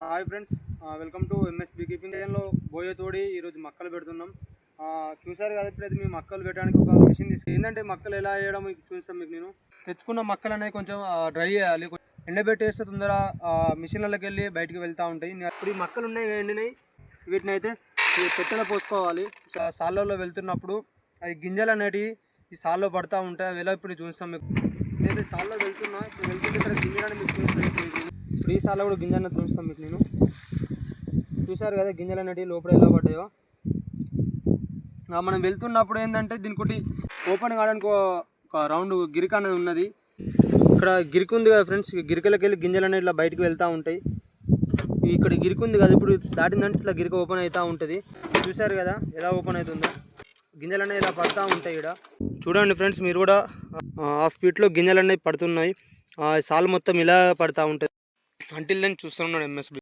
Hi friends, welcome to MS be keeping. లో బోయ తోడి ఈరోజు మక్కలు పెడుతున్నాం. చూసారు కదా, ఇప్పుడైతే మేము మక్కలు పెట్టడానికి ఒక మిషన్ తీసుకు ఏంటంటే మక్కలు ఎలా వేయడం చూస్తాం మీకు. నేను తెచ్చుకున్న మక్కలు అనేవి కొంచెం డ్రై చేయాలి, ఎండబెట్టేస్తే తొందర మిషన్లకి వెళ్ళి బయటికి వెళ్తూ ఉంటాయి. ఇప్పుడు ఈ మక్కలు ఉన్నాయి ఎండినాయి, వీటిని అయితే పెట్టెలో పోసుకోవాలి. సాళ్ళలో వెళ్తున్నప్పుడు అవి గింజలు అనేటివి ఈ సాల్లో పడుతూ ఉంటాయి. అవి ఎలా ఇప్పుడు చూస్తాం మీకు. నేనైతే సాల్లో వెళ్తున్నా, ఇప్పుడు వెళ్తుంటే ఇక్కడ గింజలని మీకు చూస్తాను. ఇప్పుడు ఈ సాల్లో కూడా గింజలను చూస్తాం మీకు. నేను చూసారు కదా గింజలు అనేటివి లోపల ఎలా పడ్డాయో. మనం వెళ్తున్నప్పుడు ఏంటంటే దీనికి ఓపెన్ కావడానికి ఒక రౌండ్ గిరిక అనేది ఉన్నది. ఇక్కడ గిరికి ఉంది కదా ఫ్రెండ్స్, గిరికలకి వెళ్ళి గింజలు అనేవి ఇట్లా బయటకు వెళ్తూ ఉంటాయి. ఇక్కడ గిరికి ఉంది కదా, ఇప్పుడు దాటిందంటే ఇట్లా గిరిక ఓపెన్ అవుతూ ఉంటుంది. చూసారు కదా ఎలా ఓపెన్ అవుతుందో. గింజలు అనేవి ఇలా పడుతూ ఉంటాయి. ఇక్కడ చూడండి ఫ్రెండ్స్, మీరు కూడా హాఫ్ ఫీట్లో గింజలు అనేవి పడుతున్నాయి. సాల్ మొత్తం ఇలా పడుతూ ఉంటుంది. అంటిల్ దెన్ చూస్తున్నాడు ఎంఎస్బి.